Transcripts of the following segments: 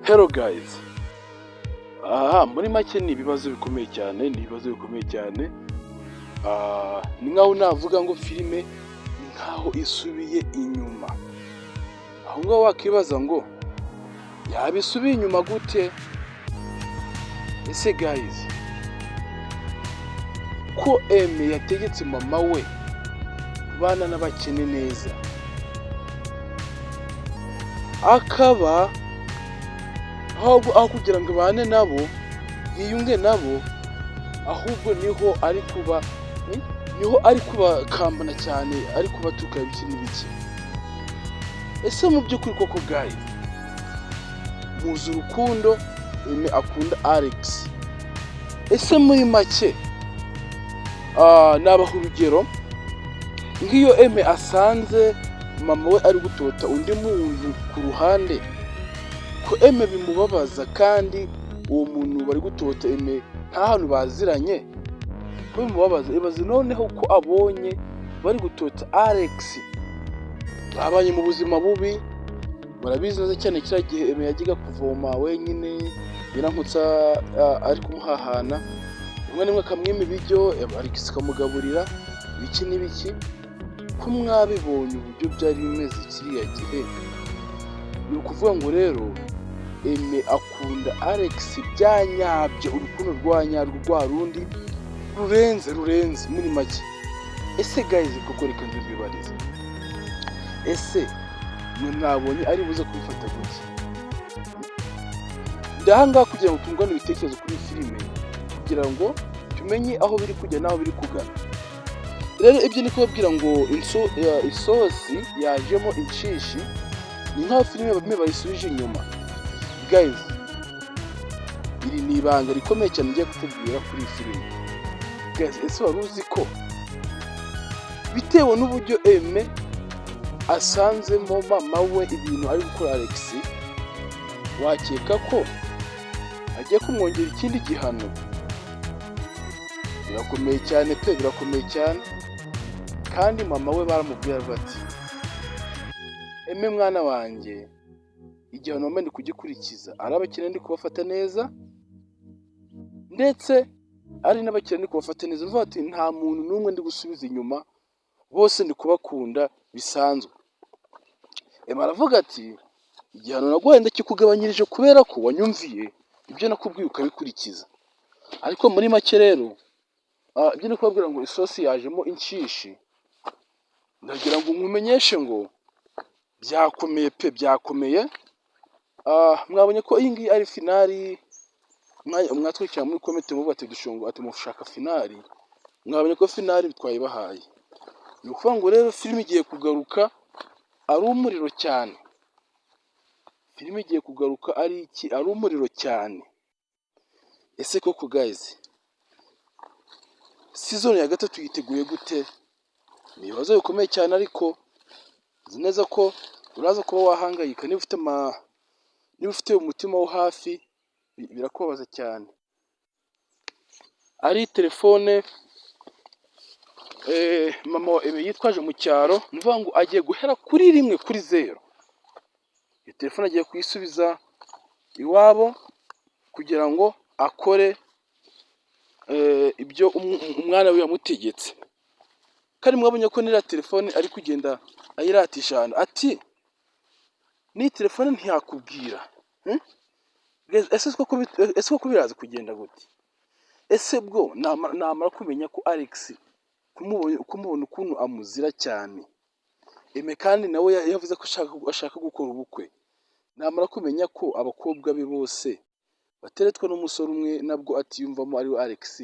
Hello guys, muri make ni ibibazo bikomeye cyane, ni nkaho navuga ngo filime ni nkaho isubiye inyuma. Aho ngaho wakibaza ngo yaba isubiye inyuma gute? Ese guys, ko Aime yategetse mama we kubana n'abakene neza, akaba aho kugira ngo abane nabo yiyunge nabo, ahubwo niho ari kubakambana cyane, ari kubatuka ibiki n'ibiki. Ese mu by'ukuri koko guys, muzi urukundo Aime akunda Alex? Ese muri make nabaha urugero, nk'iyo Aime asanze mama we ari gutota undi muntu ku ruhande, ko Aime bimubabaza, kandi uwo muntu bari gutota Aime nta hantu baziranye, ko bimubabaza. Ibaze noneho ko abonye bari gutota Alex, babanye mu buzima bubi, murabizi neza cyane kiriya gihe Aime yajyaga kuvoma wenyine, Nyirankutsa ari kumuhahana, rimwe n'imwe akamwima ibiryo, Alex akamugaburira ibiki n'ibiki. Ko mwabibonye uburyo byari bimeze kiriya gihe, ni ukuvuga ngo rero Aime akunda Alex bya nyabyo, urukundo rwa nyarwo, rwa rundi rurenze muri make. Ese guys, koko reka ndibibarize, ese mwe mwabonye ari buze kubifata gutya? Ndahangaha kugira ngo tungane ibitekerezo kuri filime, kugira ngo tumenye aho biri kujya n'aho biri kugana. Rero ibyo ni kubabwira ngo isosi yajemo inshishi, ni nkaho filime bamwe bayisubije inyuma. Guys, iri ni ibanga rikomeye cyane ngiye kutubwira kuri iyi filime. Guys, ese wari uzi ko bitewe n'uburyo Aime asanzemo mama we ibintu ari gukora Alex, wakeka ko agiye kumwongera ikindi gihano? Birakomeye cyane pe, birakomeye cyane. Kandi mama we baramubwira bati, Aime mwana wanjye, igihano mba ndi kugikurikiza, ari abakene ndi kubafata neza, ndetse ari n'abakene ndi kubafata neza. Mvuga ati nta muntu n'umwe ndi gusubiza inyuma, bose ndi kubakunda bisanzwe. Aime aravuga ati, igihano naguhaye ndakikugabanyirije kubera ko wanyumviye ibyo nakubwiye ukabikurikiza. Ariko muri make rero, ibyo ni kubabwira ngo isosi yajemo inshishi, ndagira ngo nkumenyeshe ngo byakomeye pe, byakomeye. Mwabonye ko iyi ngiyi ari finali, mwatwikira muri comment muvuga ati dushongo ati mushaka finali. Mwabonye ko finali twayibahaye. Ni ukuvuga ngo rero filime igiye kugaruka ari umuriro cyane. Filime igiye kugaruka ari iki? Ari umuriro cyane. Ese koko guys, season ya gatatu yiteguye gute? Ni ibibazo bikomeye cyane, ariko nzi neza ko uraza kuba wahangayika niba ufite umutima wo hafi, birakubabaza cyane. Ari telefone mama wa Aime yitwaje mu cyaro, nuvuga ngo agiye guhera kuri 1 kuri 0. Iyo telefone agiye kuyisubiza iwabo kugira ngo akore ibyo umwana we yamutegetse. Kandi mwabonye ko nira telefone ari kugenda ayiratisha ahantu, ati ni telefone ntiyakubwira. Ese ko biraza kugenda gute? Ese bwo namara kumenya ko Alex kumubona ukuntu amuzira cyane, Aime kandi nawe yavuze ko ashaka gukora ubukwe, namara kumenya ko abakobwa be bose bateretwa n'umusore umwe nabwo atiyumvamo ari we Alex,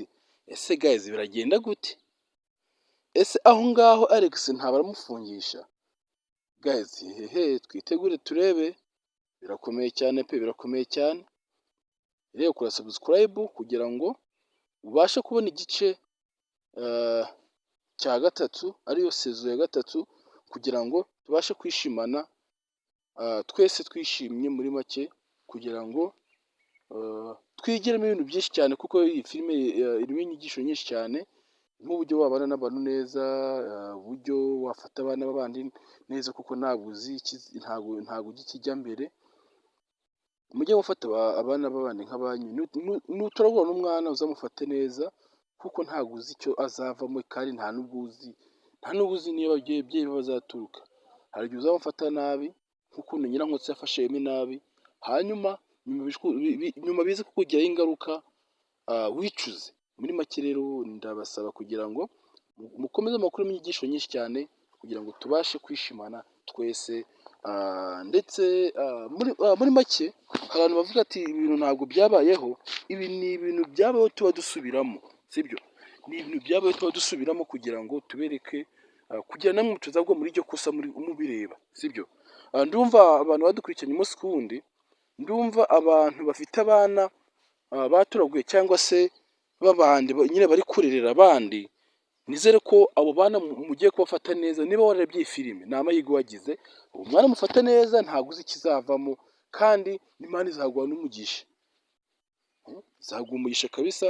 ese guys biragenda gute? Ese aho ngaho Alex ntabaramufungisha? Guys, twitegure turebe. Birakomeye cyane pe, birakomeye cyane. Rero kora subscribe kugira ngo ubashe kubona igice cya gatatu, ariyo season ya gatatu, kugira ngo tubashe kwishimana twese twishimye muri make, kugira ngo twigiremo ibintu byinshi cyane, kuko iyi filime irimo inyigisho nyinshi cyane, nk'uburyo wabana n'abantu neza, uburyo wafata abana b'abandi neza, kuko ntabwo uzi ntabwo ujya ikijya mbere. mujye mufata abana b'abandi nk'abanyu, nutoragura n'umwana uzamufate neza, kuko ntabwo uzi icyo azavamo kandi nta n'ubwo uzi niyo ababyeyi be bazaturuka. Hari igihe uzamufata nabi nk'ukuntu Nyirankotsi yafashe Emi nabi, hanyuma nyuma bize kukugiraho ingaruka wicuze. Muri make rero ndabasaba kugira ngo mukomeze amakuru y'inyigisho nyinshi cyane kugira ngo tubashe kwishimana twese, ndetse muri make hari abantu bavuga ati ibintu ntabwo byabayeho, ibi ni ibintu byabayeho tuba dusubiramo, sibyo? Ni ibintu byabayeho tuba dusubiramo kugira ngo tubereke, kugira namwe mutazagwa muri iryo kosa mubireba, sibyo? Ndumva abantu badukurikiranye umunsi ku wundi, ndumva abantu bafite abana baturaguye cyangwa se babandi nyine bari kurerera abandi, nizere ko abo bana mugiye kubafata neza. Niba wararebye iyi filime ni amahirwe wagize, uwo mwana mufata neza, ntabwo uzi ikizavamo, kandi n'Imana izaguha n'umugisha, izaguha umugisha kabisa,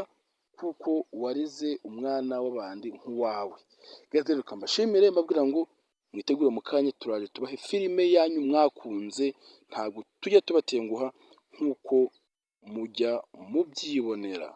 kuko wareze umwana w'abandi nk'uwawe. Rero reka mbashimire mbabwira ngo mwitegure mu kanya turaje tubahe filime yanyu mwakunze, ntabwo tujya tubatenguha nk'uko mujya mubyibonera.